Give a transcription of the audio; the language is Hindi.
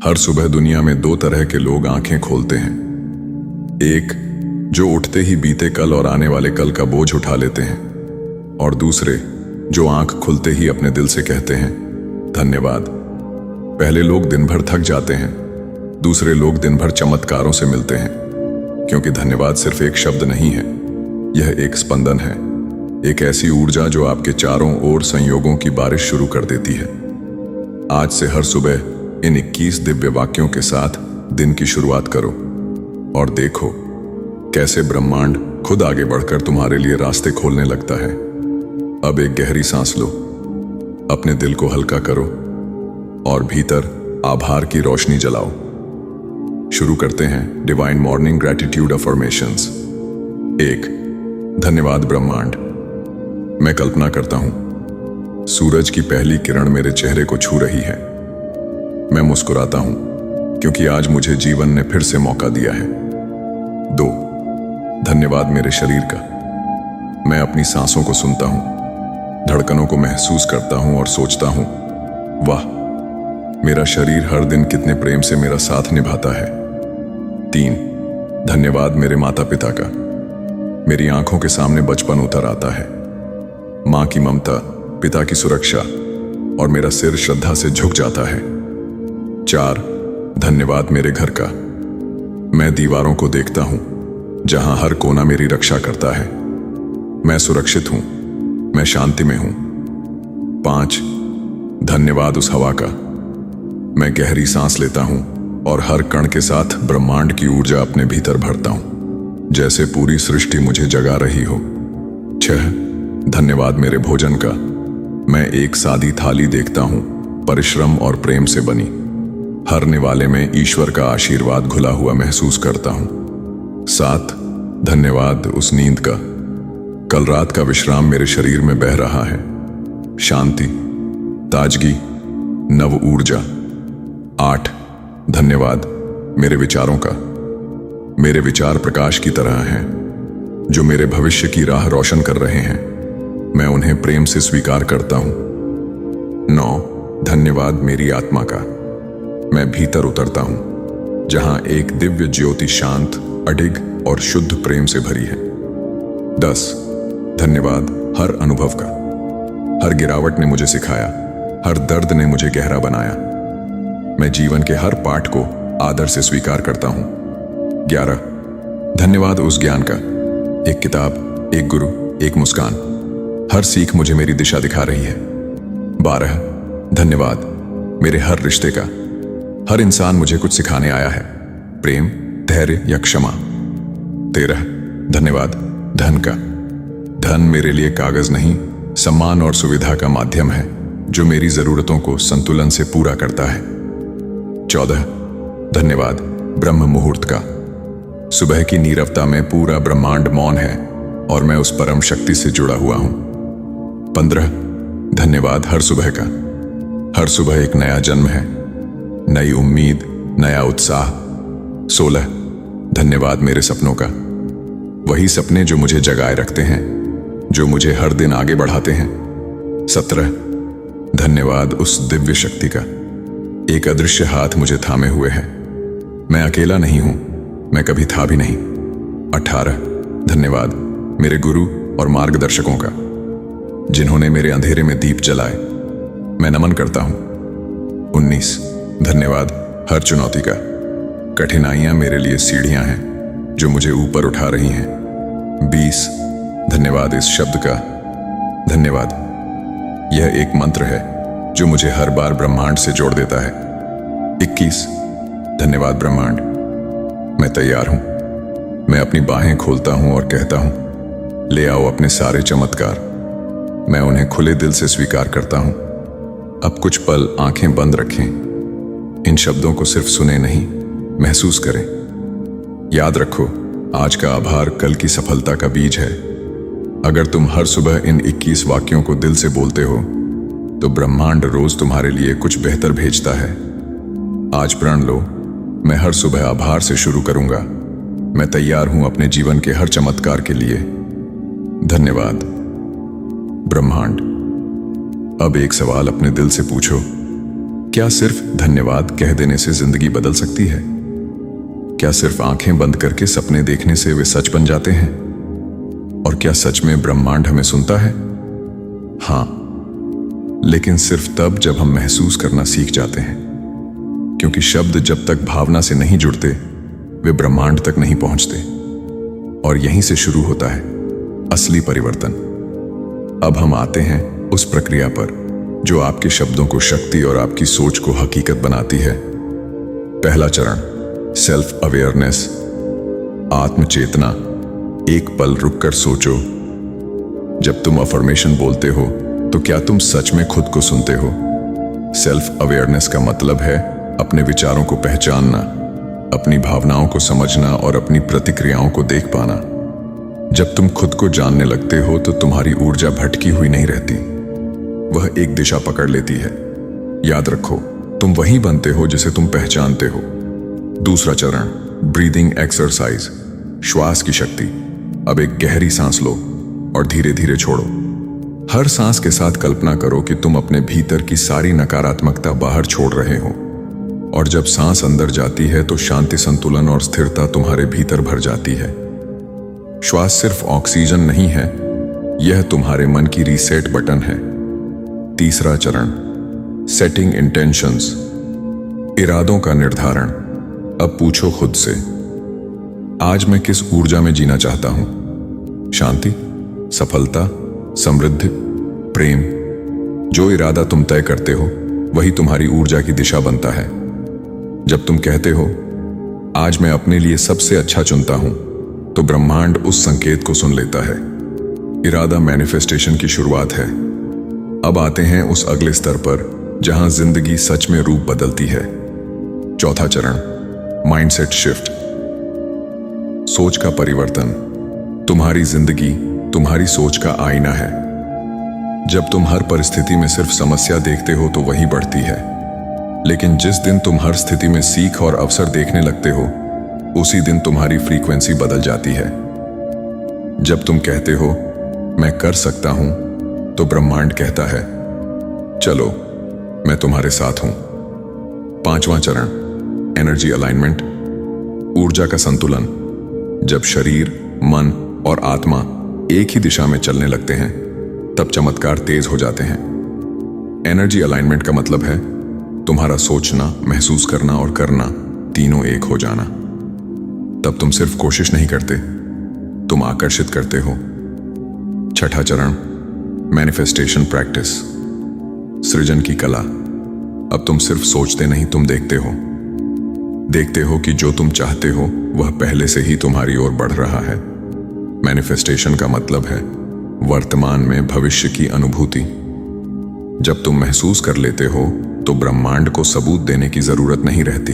हर सुबह दुनिया में दो तरह के लोग आंखें खोलते हैं। एक जो उठते ही बीते कल और आने वाले कल का बोझ उठा लेते हैं, और दूसरे जो आंख खुलते ही अपने दिल से कहते हैं धन्यवाद। पहले लोग दिन भर थक जाते हैं, दूसरे लोग दिन भर चमत्कारों से मिलते हैं, क्योंकि धन्यवाद सिर्फ एक शब्द नहीं है, यह एक स्पंदन है, एक ऐसी ऊर्जा जो आपके चारों ओर संयोगों की बारिश शुरू कर देती है। आज से हर सुबह इन 21 दिव्य वाक्यों के साथ दिन की शुरुआत करो और देखो कैसे ब्रह्मांड खुद आगे बढ़कर तुम्हारे लिए रास्ते खोलने लगता है। अब एक गहरी सांस लो, अपने दिल को हल्का करो और भीतर आभार की रोशनी जलाओ। शुरू करते हैं डिवाइन मॉर्निंग ग्रैटिट्यूड अफर्मेशंस। 1, धन्यवाद ब्रह्मांड। मैं कल्पना करता हूं सूरज की पहली किरण मेरे चेहरे को छू रही है। मैं मुस्कुराता हूं क्योंकि आज मुझे जीवन ने फिर से मौका दिया है। 2, धन्यवाद मेरे शरीर का। मैं अपनी सांसों को सुनता हूं, धड़कनों को महसूस करता हूं और सोचता हूं, वाह, मेरा शरीर हर दिन कितने प्रेम से मेरा साथ निभाता है। 3, धन्यवाद मेरे माता पिता का। मेरी आंखों के सामने बचपन उतर आता है, मां की ममता, पिता की सुरक्षा, और मेरा सिर श्रद्धा से झुक जाता है। 4, धन्यवाद मेरे घर का। मैं दीवारों को देखता हूं जहां हर कोना मेरी रक्षा करता है। मैं सुरक्षित हूं, मैं शांति में हूं। 5, धन्यवाद उस हवा का। मैं गहरी सांस लेता हूं और हर कण के साथ ब्रह्मांड की ऊर्जा अपने भीतर भरता हूं, जैसे पूरी सृष्टि मुझे जगा रही हो। 6, धन्यवाद मेरे भोजन का। मैं एक सादी थाली देखता हूं, परिश्रम और प्रेम से बनी। हर निवाले में ईश्वर का आशीर्वाद घुला हुआ महसूस करता हूं। 7, धन्यवाद उस नींद का। कल रात का विश्राम मेरे शरीर में बह रहा है, शांति, ताजगी, नव ऊर्जा। 8, धन्यवाद मेरे विचारों का। मेरे विचार प्रकाश की तरह हैं, जो मेरे भविष्य की राह रोशन कर रहे हैं। मैं उन्हें प्रेम से स्वीकार करता हूं। 9, धन्यवाद मेरी आत्मा का। मैं भीतर उतरता हूं जहां एक दिव्य ज्योति शांत, अडिग और शुद्ध प्रेम से भरी है। 10, धन्यवाद हर अनुभव का। हर गिरावट ने मुझे सिखाया, हर दर्द ने मुझे गहरा बनाया। मैं जीवन के हर पाठ को आदर से स्वीकार करता हूं। 11, धन्यवाद उस ज्ञान का। एक किताब, एक गुरु, एक मुस्कान, हर सीख मुझे मेरी दिशा दिखा रही है। 12, धन्यवाद मेरे हर रिश्ते का। हर इंसान मुझे कुछ सिखाने आया है, प्रेम, धैर्य या क्षमा। 13, धन्यवाद धन का। धन मेरे लिए कागज नहीं, सम्मान और सुविधा का माध्यम है, जो मेरी जरूरतों को संतुलन से पूरा करता है। 14, धन्यवाद ब्रह्म मुहूर्त का। सुबह की नीरवता में पूरा ब्रह्मांड मौन है और मैं उस परम शक्ति से जुड़ा हुआ हूं। 15, धन्यवाद हर सुबह का। हर सुबह एक नया जन्म है, नई उम्मीद, नया उत्साह। 16, धन्यवाद मेरे सपनों का। वही सपने जो मुझे जगाए रखते हैं, जो मुझे हर दिन आगे बढ़ाते हैं। 17, धन्यवाद उस दिव्य शक्ति का। एक अदृश्य हाथ मुझे थामे हुए है। मैं अकेला नहीं हूं, मैं कभी था भी नहीं। 18, धन्यवाद मेरे गुरु और मार्गदर्शकों का, जिन्होंने मेरे अंधेरे में दीप जलाए। मैं नमन करता हूं। 19, धन्यवाद हर चुनौती का। कठिनाइयां मेरे लिए सीढ़ियां हैं जो मुझे ऊपर उठा रही हैं। 20, धन्यवाद इस शब्द का। धन्यवाद यह एक मंत्र है जो मुझे हर बार ब्रह्मांड से जोड़ देता है। 21, धन्यवाद ब्रह्मांड, मैं तैयार हूं। मैं अपनी बाहें खोलता हूं और कहता हूं, ले आओ अपने सारे चमत्कार। मैं उन्हें खुले दिल से स्वीकार करता हूं। अब कुछ पल आंखें बंद रखें। इन शब्दों को सिर्फ सुने नहीं, महसूस करें। याद रखो, आज का आभार कल की सफलता का बीज है। अगर तुम हर सुबह इन 21 वाक्यों को दिल से बोलते हो, तो ब्रह्मांड रोज तुम्हारे लिए कुछ बेहतर भेजता है। आज प्रण लो, मैं हर सुबह आभार से शुरू करूंगा। मैं तैयार हूं अपने जीवन के हर चमत्कार के लिए। धन्यवाद ब्रह्मांड। अब एक सवाल अपने दिल से पूछो, क्या सिर्फ धन्यवाद कह देने से जिंदगी बदल सकती है? क्या सिर्फ आंखें बंद करके सपने देखने से वे सच बन जाते हैं? और क्या सच में ब्रह्मांड हमें सुनता है? हाँ, लेकिन सिर्फ तब जब हम महसूस करना सीख जाते हैं, क्योंकि शब्द जब तक भावना से नहीं जुड़ते वे ब्रह्मांड तक नहीं पहुंचते। और यहीं से शुरू होता है असली परिवर्तन। अब हम आते हैं उस प्रक्रिया पर जो आपके शब्दों को शक्ति और आपकी सोच को हकीकत बनाती है। पहला चरण, सेल्फ अवेयरनेस, आत्मचेतना। एक पल रुककर सोचो, जब तुम अफर्मेशन बोलते हो तो क्या तुम सच में खुद को सुनते हो? सेल्फ अवेयरनेस का मतलब है अपने विचारों को पहचानना, अपनी भावनाओं को समझना और अपनी प्रतिक्रियाओं को देख पाना। जब तुम खुद को जानने लगते हो तो तुम्हारी ऊर्जा भटकी हुई नहीं रहती, वह एक दिशा पकड़ लेती है। याद रखो, तुम वही बनते हो जिसे तुम पहचानते हो। दूसरा चरण, ब्रीदिंग एक्सरसाइज, श्वास की शक्ति। अब एक गहरी सांस लो और धीरे धीरे छोड़ो। हर सांस के साथ कल्पना करो कि तुम अपने भीतर की सारी नकारात्मकता बाहर छोड़ रहे हो। और जब सांस अंदर जाती है तो शांति, संतुलन और स्थिरता तुम्हारे भीतर भर जाती है। श्वास सिर्फ ऑक्सीजन नहीं है, यह तुम्हारे मन की रीसेट बटन है। तीसरा चरण, सेटिंग इंटेंशंस, इरादों का निर्धारण। अब पूछो खुद से, आज मैं किस ऊर्जा में जीना चाहता हूं? शांति, सफलता, समृद्धि, प्रेम। जो इरादा तुम तय करते हो वही तुम्हारी ऊर्जा की दिशा बनता है। जब तुम कहते हो आज मैं अपने लिए सबसे अच्छा चुनता हूं, तो ब्रह्मांड उस संकेत को सुन लेता है। इरादा मैनिफेस्टेशन की शुरुआत है। अब आते हैं उस अगले स्तर पर जहां जिंदगी सच में रूप बदलती है। चौथा चरण, माइंडसेट शिफ्ट, सोच का परिवर्तन। तुम्हारी जिंदगी तुम्हारी सोच का आईना है। जब तुम हर परिस्थिति में सिर्फ समस्या देखते हो तो वही बढ़ती है, लेकिन जिस दिन तुम हर स्थिति में सीख और अवसर देखने लगते हो, उसी दिन तुम्हारी फ्रीक्वेंसी बदल जाती है। जब तुम कहते हो मैं कर सकता हूं, तो ब्रह्मांड कहता है चलो मैं तुम्हारे साथ हूं। पांचवां चरण, एनर्जी अलाइनमेंट, ऊर्जा का संतुलन। जब शरीर, मन और आत्मा एक ही दिशा में चलने लगते हैं, तब चमत्कार तेज हो जाते हैं। एनर्जी अलाइनमेंट का मतलब है तुम्हारा सोचना, महसूस करना और करना तीनों एक हो जाना। तब तुम सिर्फ कोशिश नहीं करते, तुम आकर्षित करते हो। छठा चरण, मैनिफेस्टेशन प्रैक्टिस, सृजन की कला। अब तुम सिर्फ सोचते नहीं, तुम देखते हो। देखते हो कि जो तुम चाहते हो वह पहले से ही तुम्हारी ओर बढ़ रहा है। मैनिफेस्टेशन का मतलब है वर्तमान में भविष्य की अनुभूति। जब तुम महसूस कर लेते हो तो ब्रह्मांड को सबूत देने की जरूरत नहीं रहती।